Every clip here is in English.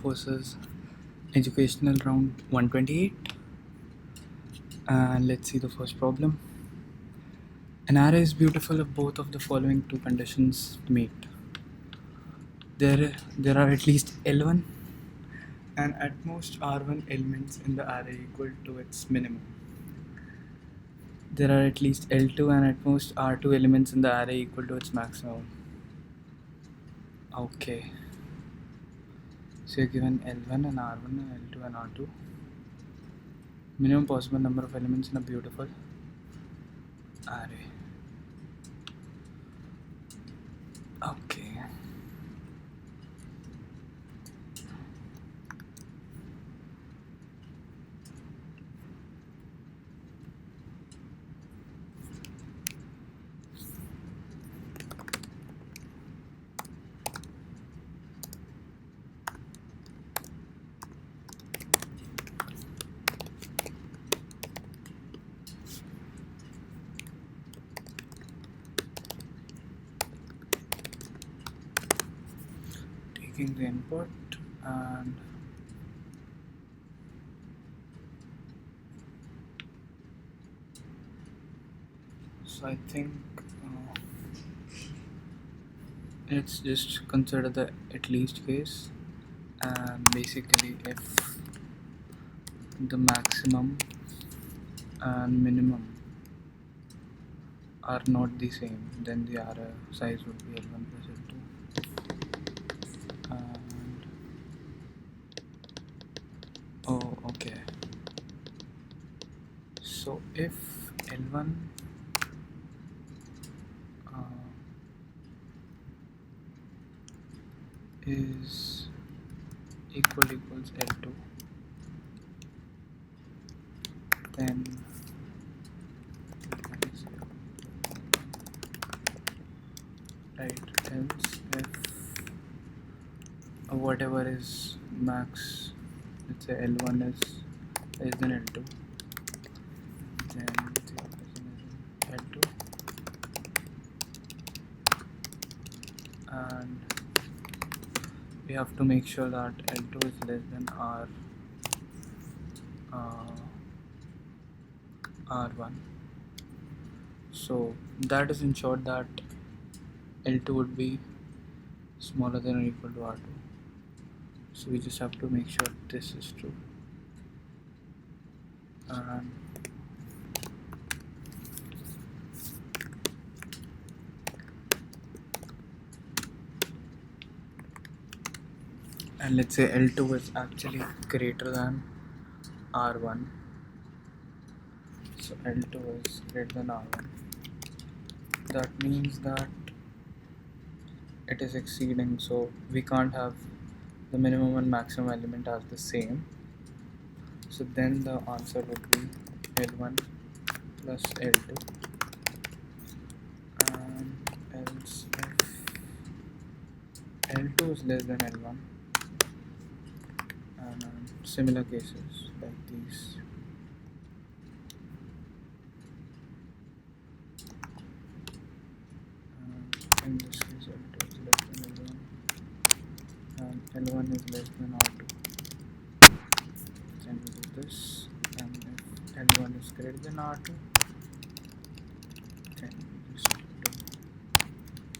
Codeforces educational round 128, and let's see the first problem. An array is beautiful if both of the following two conditions meet. There are at least L1 and at most R1 elements in the array equal to its minimum. There are at least L2 and at most R2 elements in the array equal to its maximum. Okay. So you're given L1 and R1 and L2 and R2. Minimum possible number of elements in a beautiful array. Okay. Taking the input and so I think let's just consider the at least case, and basically if the maximum and minimum are not the same, then the array size would be L1 plus L2. And oh, okay. So if L1 is equals L2, then right, else if whatever is max, let's say L1 is less than L2, then the operation is L2, and we have to make sure that L2 is less than R1. So that is ensured that L2 would be smaller than or equal to R2. So we just have to make sure this is true. And let's say L2 is actually greater than R1. So L2 is greater than R1. That means that it is exceeding, so we can't have the minimum and maximum element as the same. So then the answer would be L1 plus L2, and else if L2 is less than L1, and similar cases like these. In this case, L2 is less than L1 and L1 is less than R2. Then we do this, and if L1 is greater than R2, then we just do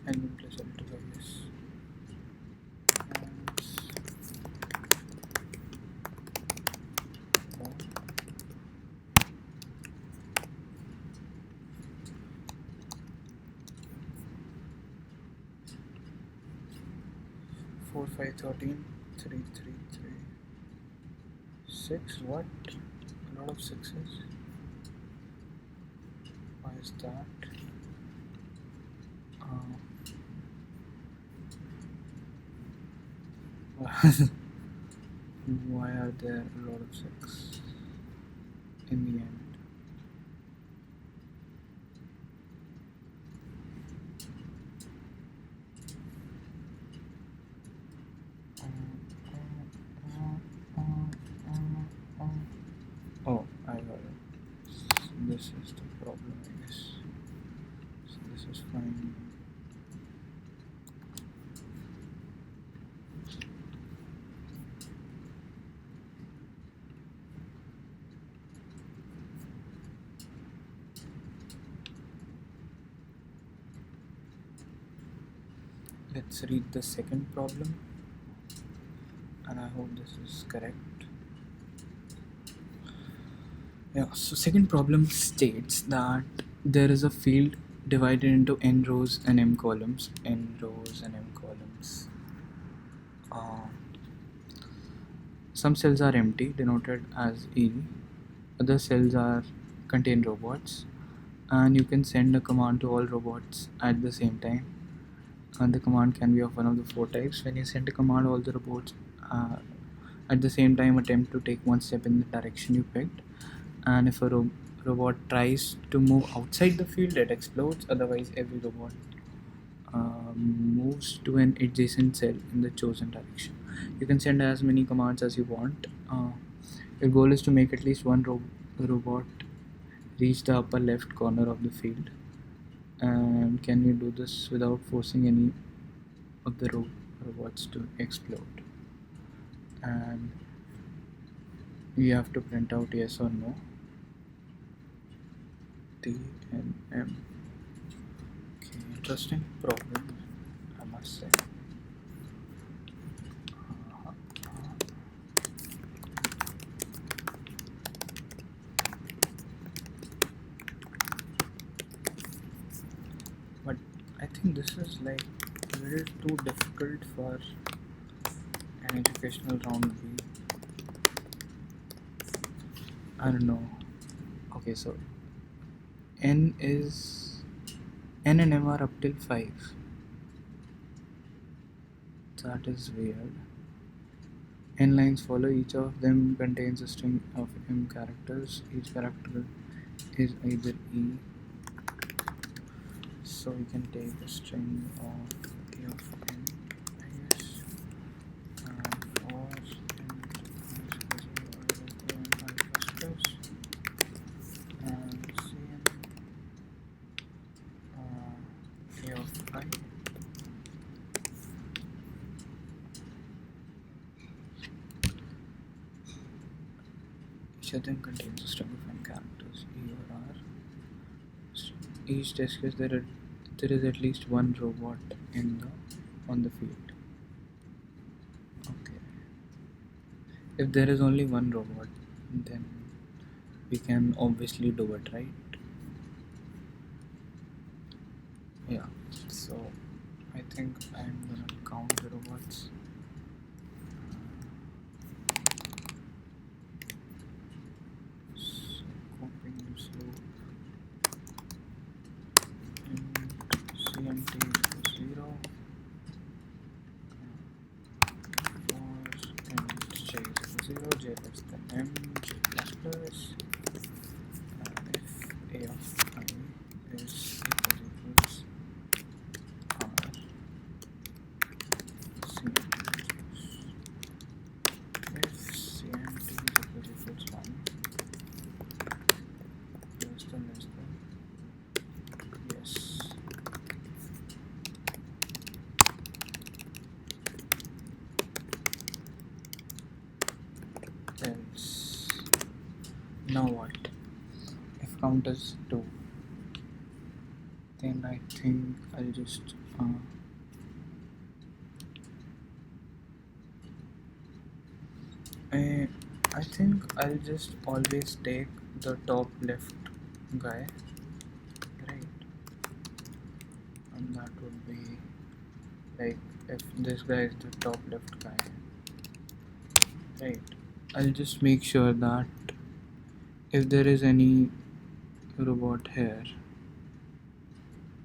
L1 plus L2 by this. Four, 5, 13, 3, 3, 3, 6. What? A lot of sixes. Why is that? Why are there a lot of 6 in the end? Oh, I got it. This is the problem, I guess. So this is fine. let's read the second problem, and I hope this is correct. Yeah, so second problem states that there is a field divided into n rows and m columns. N rows and m columns. Some cells are empty, denoted as E. Other cells contain robots, and you can send a command to all robots at the same time. And the command can be of one of the four types. When you send a command, all the robots at the same time attempt to take one step in the direction you picked. And if a robot tries to move outside the field, it explodes. Otherwise, every robot moves to an adjacent cell in the chosen direction. You can send as many commands as you want. Your goal is to make at least one robot reach the upper left corner of the field. And can you do this without forcing any of the robots to explode? And you have to print out yes or no. T and M. Okay, interesting problem, I must say. But I think this is like a little too difficult for an educational round B. I don't know. Okay, so N and M are up till 5. That is weird. N lines follow, each of them contains a string of M characters. Each character is either E. So we can take a string of A of N, I guess. And for and Cn A of I. Each of them contains a string of N characters, E or R. Each test case there is at least one robot on the field. Okay. If there is only one robot, then we can obviously do it, right? Yeah. So I think I'm gonna count the robots. So copying this loop. CMT equals 0. For and j is equal 0, j less than m, j plus plus. And if a of I is equals r, CMT if CMT is equals 1, less than yes. Else. Now what? If count is 2, then I think I'll just I think I'll just always take the top left guy, right? And that would be like if this guy is the top left guy, right? I'll just make sure that if there is any robot here,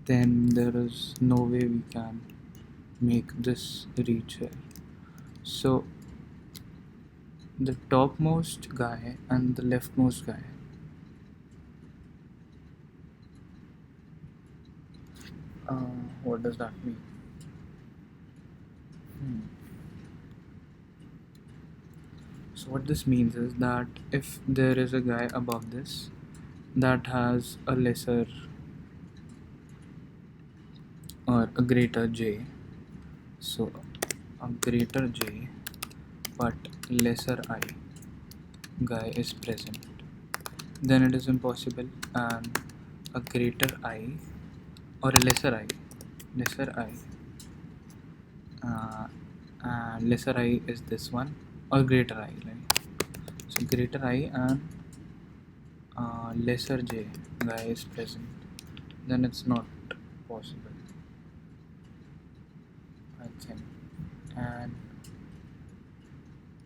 then there is no way we can make this reach here. So the topmost guy and the leftmost guy, what does that mean? So what this means is that if there is a guy above this that has a lesser or a greater j, so a greater j but lesser I guy is present, then it is impossible, and a greater I or a lesser I and lesser I is this one, or greater I, right? So greater I and lesser j guy is present, then it's not possible, I think. And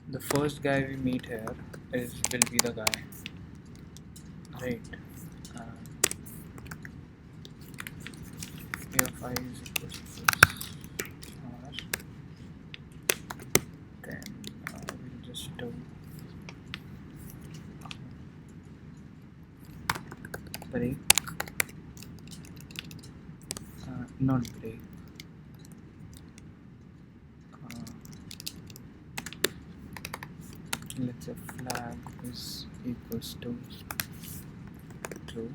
the first guy we meet here will be the guy, right? A of I is equal to this, or then we'll just do break, not break, let's say flag is equals to true,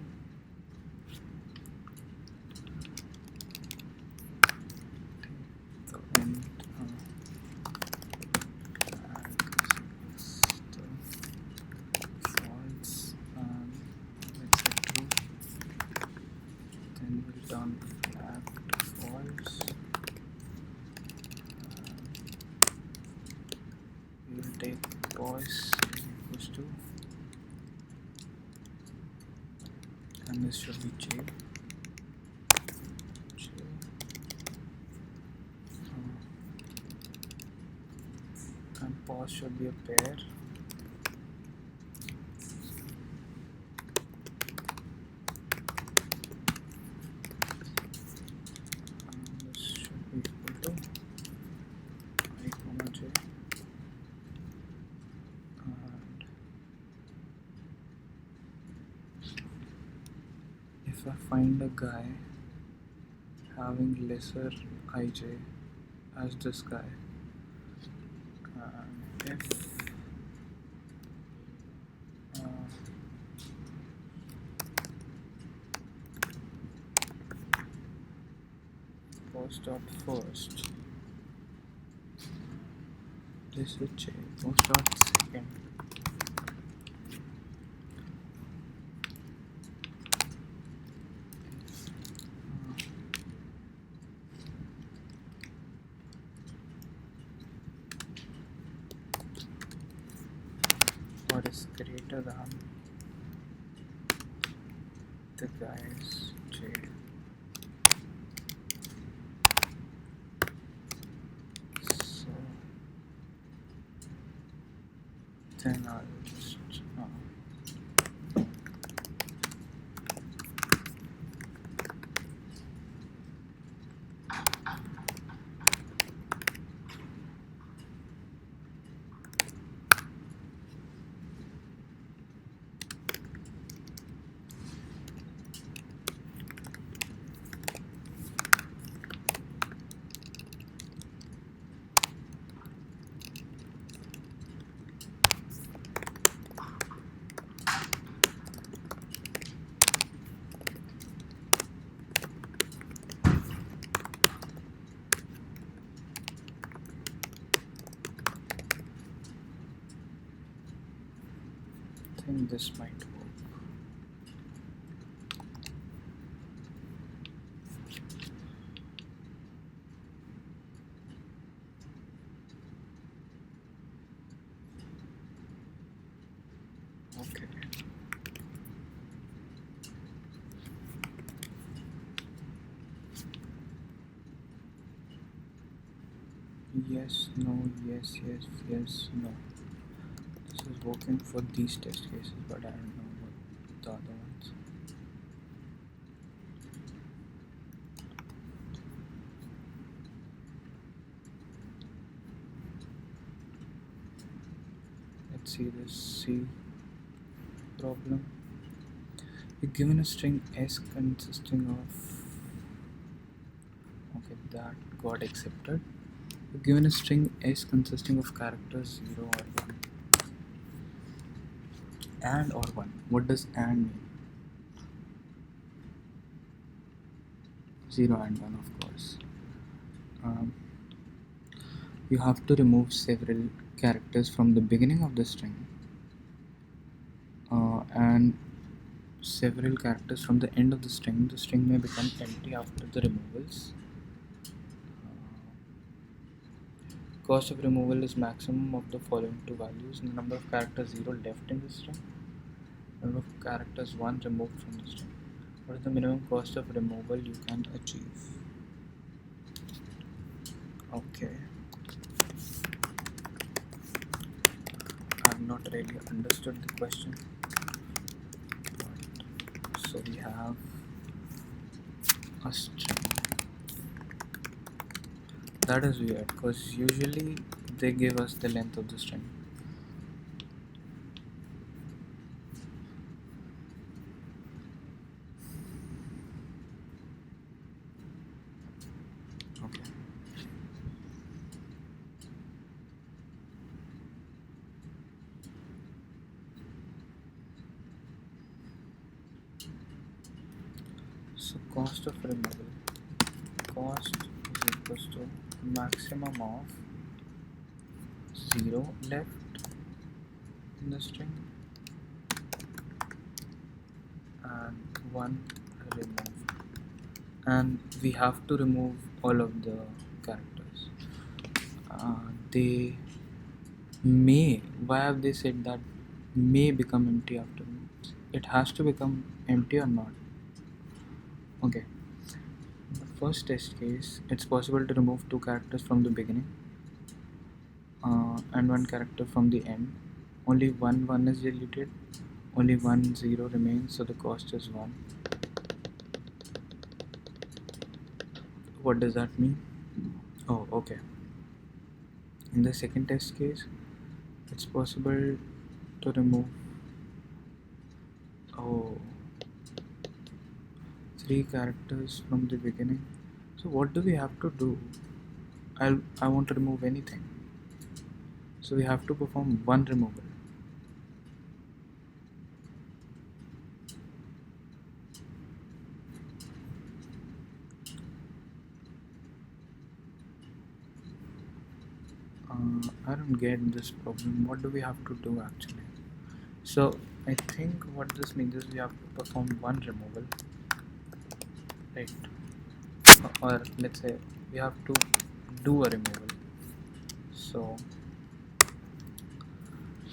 so end flag is equals to false, let's say true, then we'll turn flag to false, we'll take pause equals to, and this should be j, and pause should be a pair, and this should be equal to I comma j, and if I find a guy having lesser ij as this guy, and if post dot first, this is j, post dot second, what is greater than the guy's j. So then I'll just think this might work. Okay. Yes, no, yes, yes, yes, no. This is working for these test cases, but I don't know what the other ones. Let's see this C problem. You're given a string S consisting of, okay, that got accepted. You're given a string S consisting of characters 0 or 1. And or 1. What does and mean? 0 and 1, of course. You have to remove several characters from the beginning of the string and several characters from the end of the string. The string may become empty after the removals. Cost of removal is maximum of the following two values: the number of characters 0 left in the string, number of characters 1 removed from the string. What is the minimum cost of removal you can achieve? Okay, I've not really understood the question. So we have a string. That is weird because usually they give us the length of the string. Okay. So cost of removal. Cost is equals to maximum of 0 left in the string and 1 removed, and we have to remove all of the characters. They may, why have they said that may become empty after? It has to become empty or not? Okay. In the first test case, it's possible to remove two characters from the beginning and one character from the end. Only one is deleted, only 0 remains, so the cost is 1. What does that mean? Oh, okay. In the second test case, it's possible to remove 3 characters from the beginning. So what do we have to do? I want to remove anything. So we have to perform one removal. I don't get this problem. What do we have to do actually? So I think what this means is we have to perform one removal, right? Or let's say we have to do a removal. So,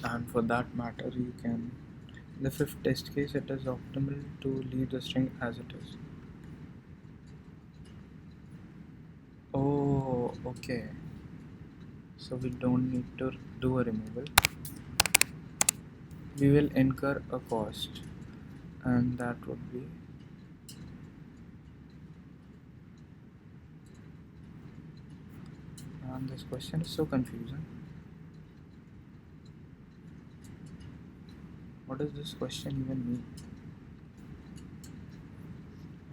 and for that matter, you can, in the fifth test case, it is optimal to leave the string as it is. Oh, okay. So we don't need to do a removal. We will incur a cost, and that would be and this question is so confusing. What does this question even mean?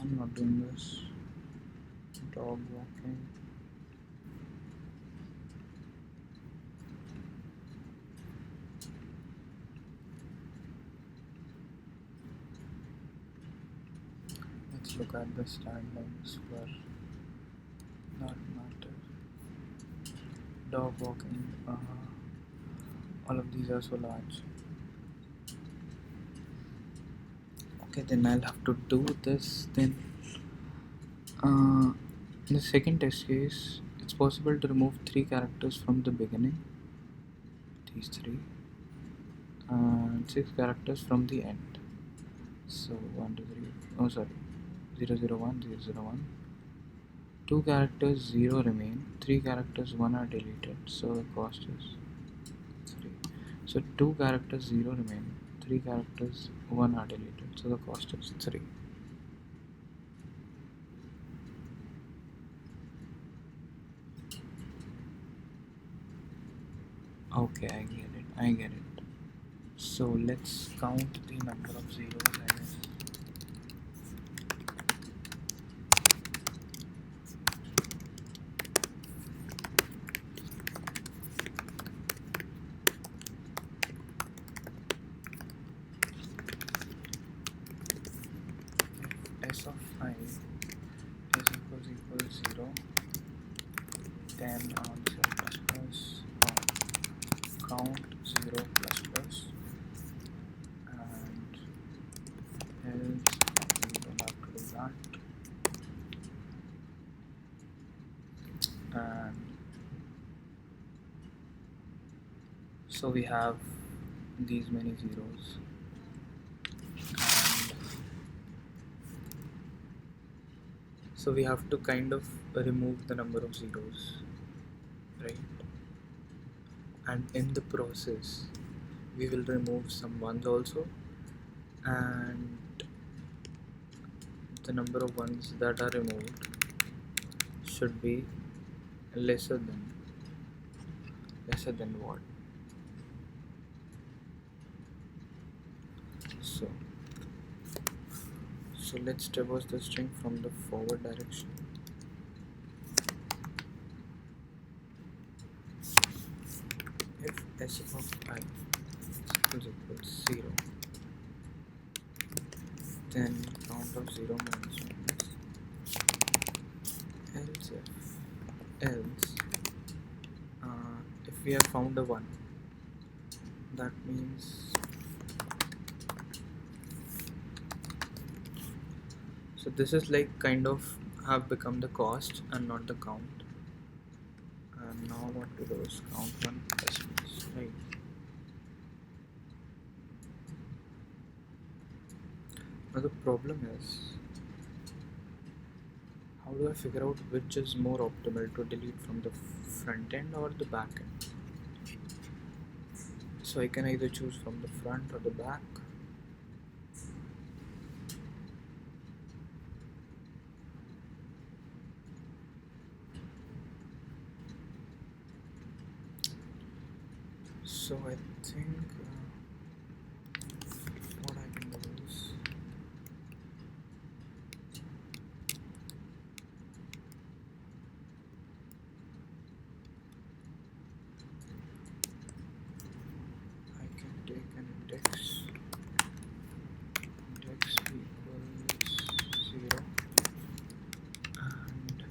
I'm not doing this. Dog walking. Let's look at the standings for that matter. Dog walking. All of these are so large. Okay, then I'll have to do this then. In the second test case, it's possible to remove 3 characters from the beginning. These 3. And 6 characters from the end. So 1, 2, 3. Oh, sorry. 0, 0, 1, 0, 0, 1. 2 characters 0 remain. 3 characters 1 are deleted. So the cost is 3. So 2 characters 0 remain. 3 characters 1 are deleted. So the cost is 3. Okay, I get it. So let's count the number of zeros, I guess. If s of 5 is equals 0, then answer plus plus count 0 plus plus, and else we will have to do that. And So we have these many zeros, and so we have to kind of remove the number of zeros, right? And in the process we will remove some ones also, and the number of ones that are removed should be lesser than what? So let's traverse the string from the forward direction. If s of I is equal to 0, then count of 0 minus 1 is else if we have found a 1, that means, so this is like kind of have become the cost and not the count. And now what to do is count one decimals, right? Now the problem is, how do I figure out which is more optimal to delete from the front end or the back end? So I can either choose from the front or the back. So I think what I can do is, I can take an index equals 0, and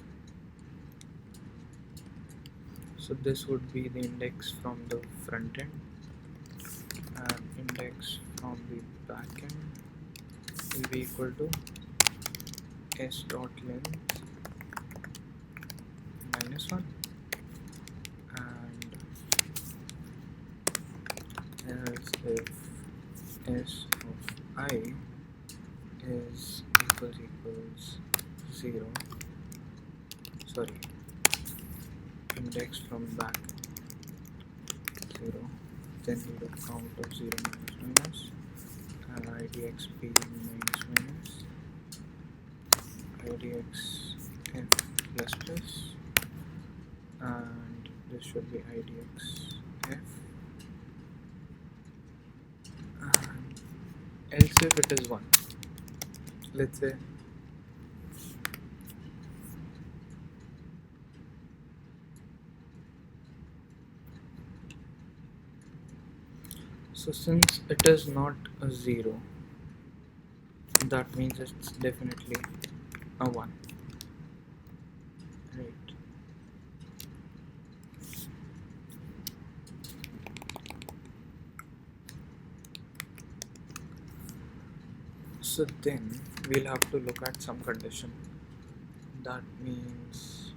so this would be the index from the front end, and index from the back end will be equal to s dot length minus 1, and else if s of I is equals 0, sorry, index from back 0, then we will count of 0 minus and idx being minus idx f plus plus, and this should be idx f, and else if it is 1, let's say, so since it is not a 0, that means it's definitely a 1, right? So then we'll have to look at some condition. That means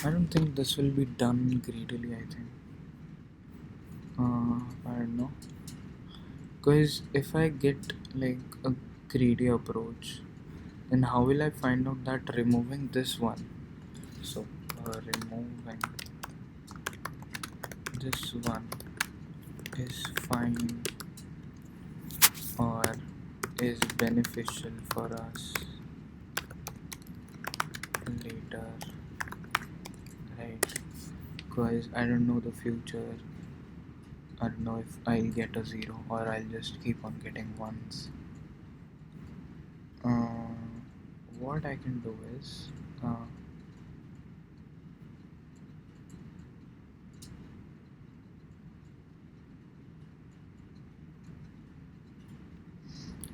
I don't think this will be done greedily, I think. I don't know. Because if I get like a greedy approach, then how will I find out that removing this one? So removing this one is fine or is beneficial for us later, right? Because I don't know the future. I don't know if I'll get a 0 or I'll just keep on getting ones. What I can do is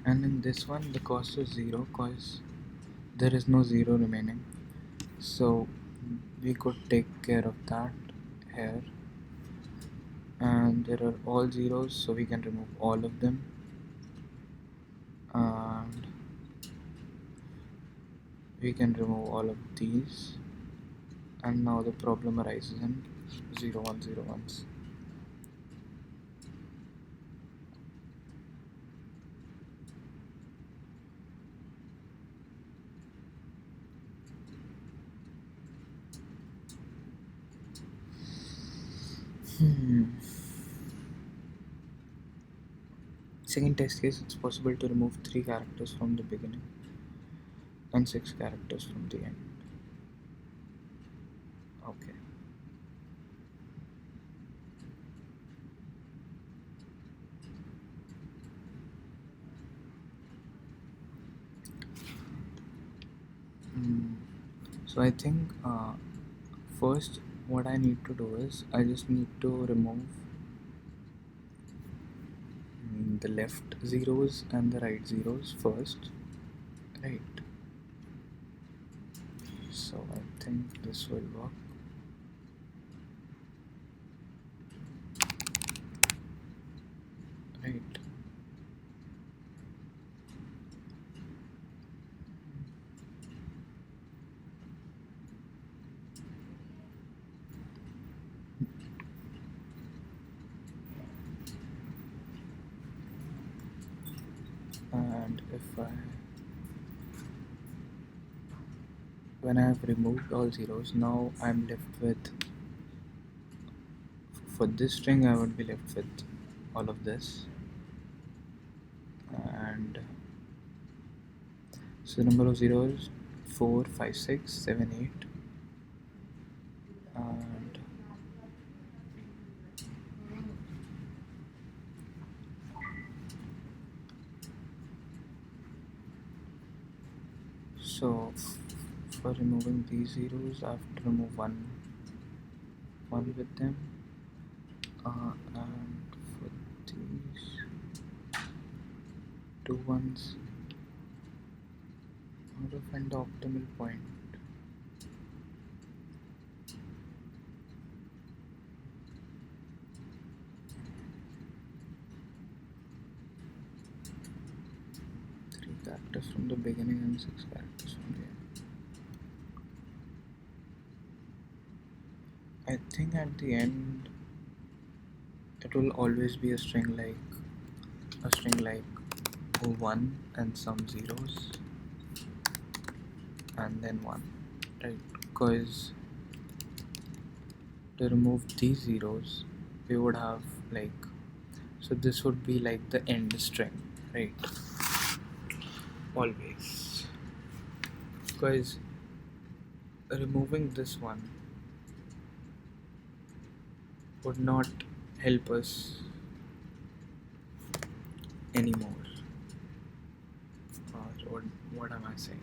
and in this one the cost is 0 because there is no 0 remaining, so we could take care of that here, and there are all zeros, so we can remove all of them, and we can remove all of these, and now the problem arises in 0 1 0 1s. Second test case, it's possible to remove 3 characters from the beginning and 6 characters from the end. Okay. So I think first what I need to do is I just need to remove the left zeros and the right zeros first, right? So I think this will work. Right. And when I have removed all zeros, now I'm left with, for this string I would be left with all of this, and so the number of zeros 4 5 6 7 8, and so for removing these zeros I have to remove one with them, and for these 2 ones, how to find the optimal point? Three characters from the beginning and 6 characters from the end. I think at the end it will always be a string like 1 and some zeros and then 1, right? Because to remove these zeros we would have like, so this would be like the end string, right? Always, because removing this one would not help us anymore. Or what am I saying?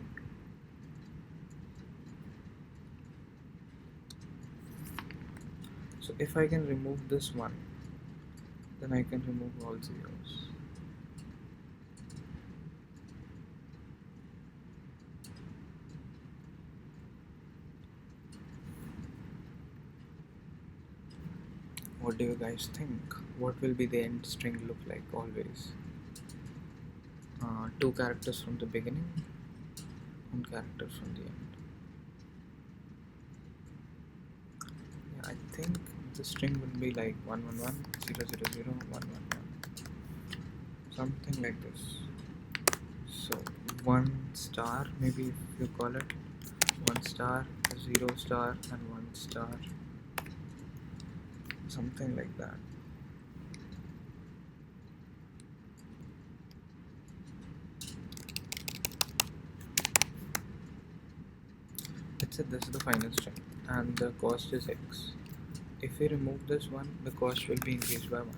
So if I can remove this one, then I can remove all zeros. What do you guys think? What will be the end string look like always? 2 characters from the beginning, 1 character from the end. Yeah, I think the string would be like 1 1 1 0 0 0 1 1 1, something like this. So 1 star, maybe if you call it 1 star, 0 star, and 1 star, something like that. Let's say this is the final string and the cost is x. If we remove this one, the cost will be increased by 1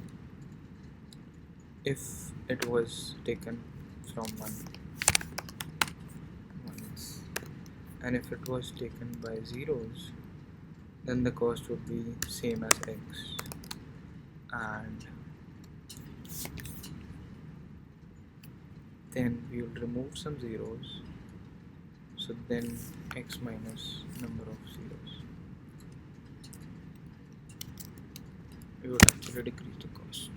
if it was taken from ones, and if it was taken by zeros, then the cost would be same as x, and then we will remove some zeros, so then x minus number of zeros, we would actually decrease the cost.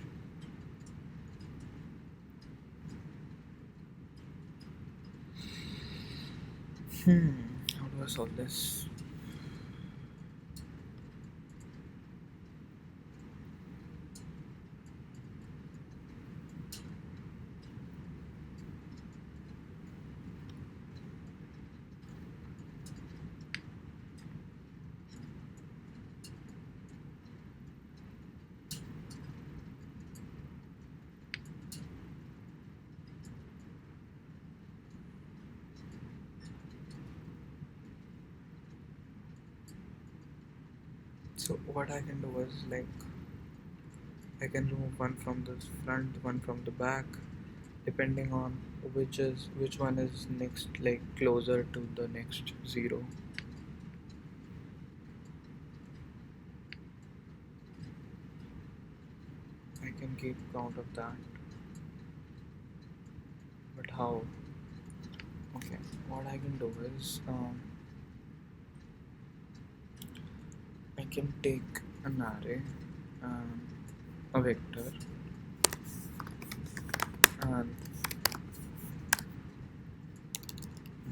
How do I solve this? So what I can do is like I can remove one from the front, one from the back, depending on which one is next, like closer to the next zero. I can keep count of that. But how? Okay, what I can do is I can take an array, um, a vector, and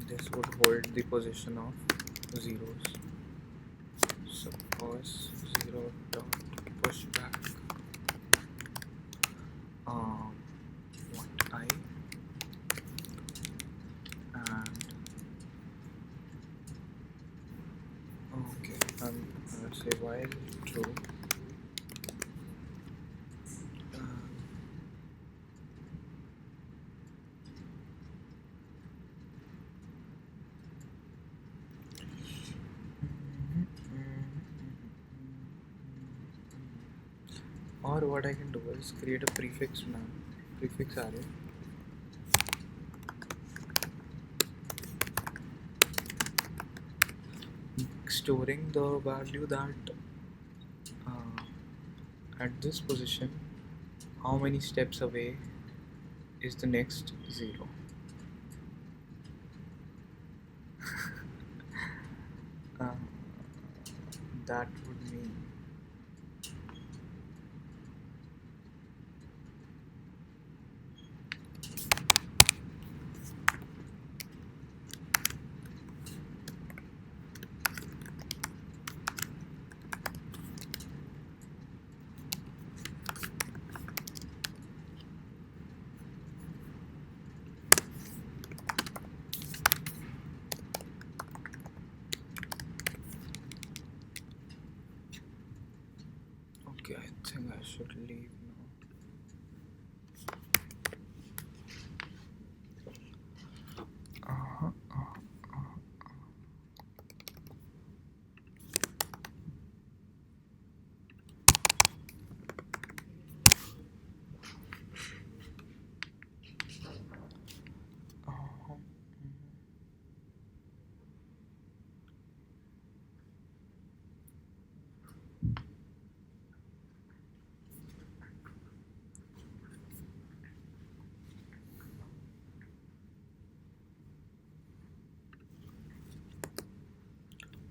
this would hold the position of zeros. Suppose 0 dot push back what I, and okay, let's say while true, um, or what I can do is create a prefix array, storing the value that at this position how many steps away is the next zero. uh, that would mean okay, I think I should leave now. Uh-huh.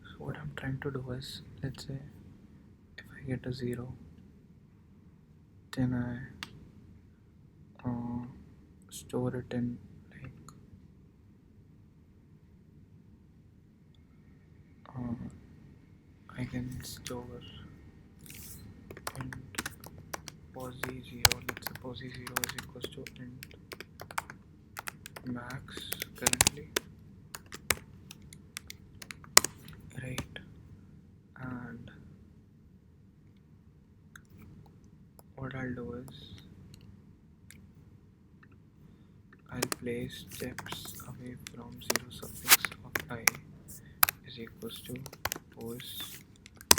So what I'm trying to do is, let's say if I get a 0, then I store it in like I can store int posi 0, let's say posi 0 is equals to int max currently, right? And what I'll do is I'll place steps away from 0 suffix of I is equals to pos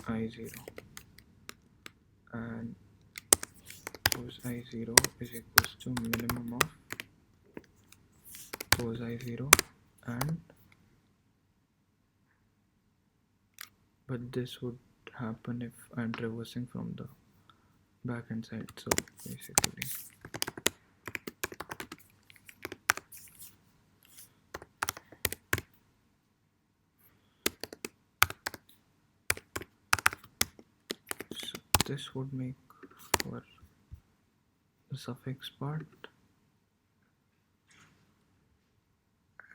I0, and pos I0 is equals to minimum of pos I0, and but this would happen if I'm traversing from the backend side. So basically so this would make for the suffix part,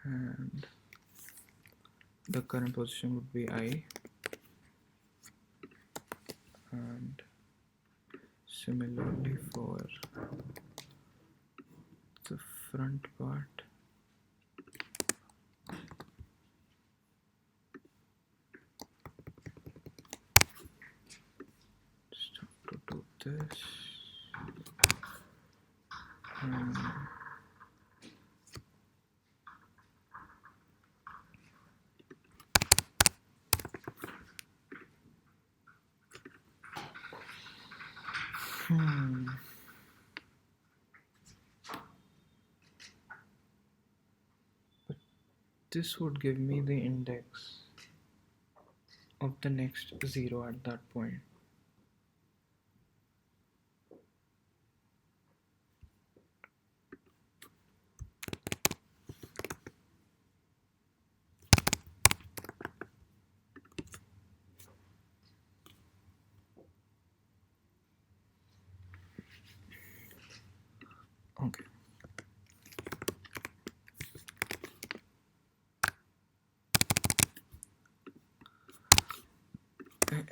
and the current position would be I, and similarly for the front part, just have to do this. But this would give me the index of the next 0 at that point. Okay.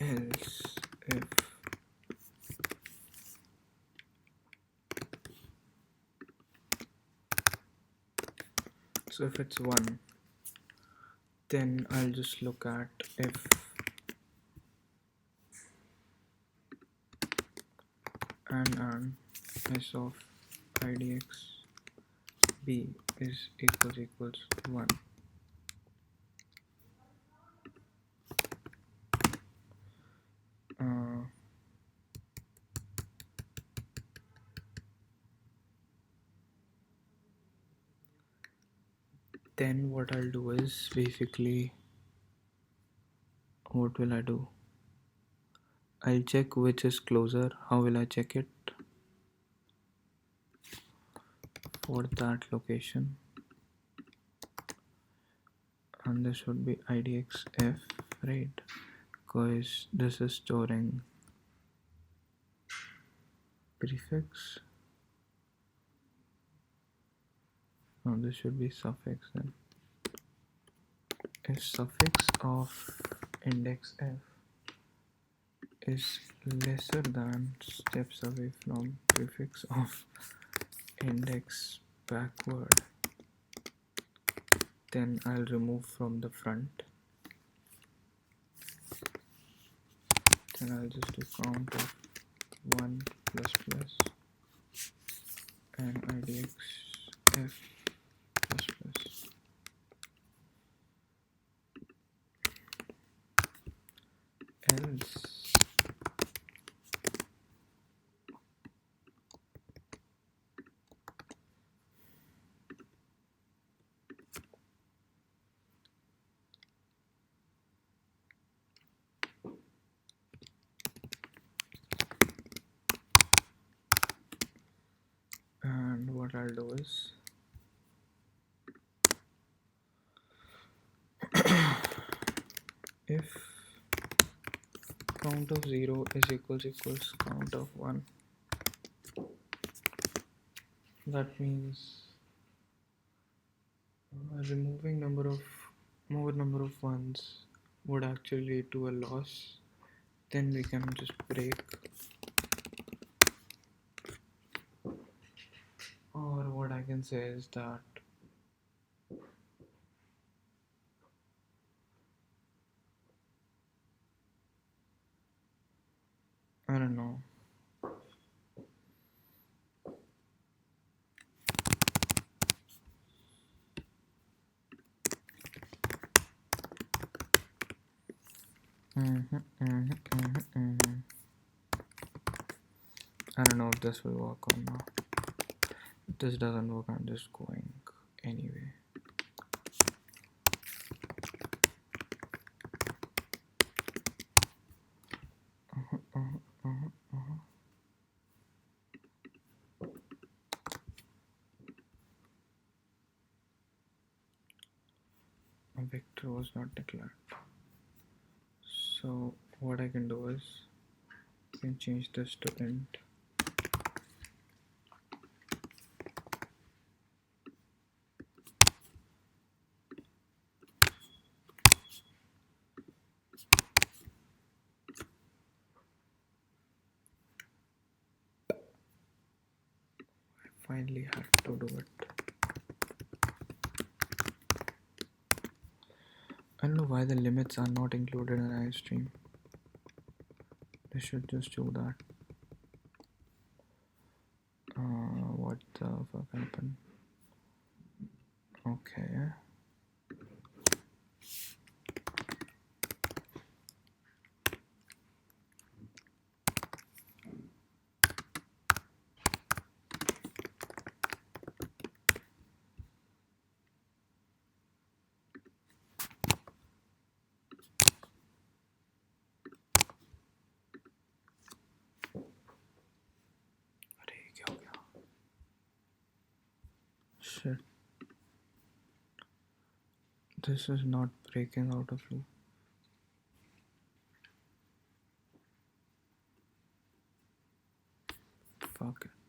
Else if so if it's 1, then I'll just look at if and s of idx b is equals 1. Then what I'll do is basically, what will I do? I'll check which is closer. How will I check it? For that location, and this should be idxf, right? Because this is storing prefix. No, this should be suffix then. If suffix of index f is lesser than steps away from prefix of index backward, then I'll remove from the front. Then I'll just do count of 1 plus plus and idx f plus plus. Else and what I'll do is if count of 0 is equals count of 1, that means removing more number of ones would actually lead to a loss. Then we can just break, or what I can say is that I don't know. I don't know if this will work or not. If this doesn't work, I'm just going anyway. A vector was not declared. So what I can do is I can change this to int. I finally had to do it. I don't know why the limits are not included in iStream. They should just do that. What the fuck happened? Okay. Shit. This is not breaking out of loop. Fuck it.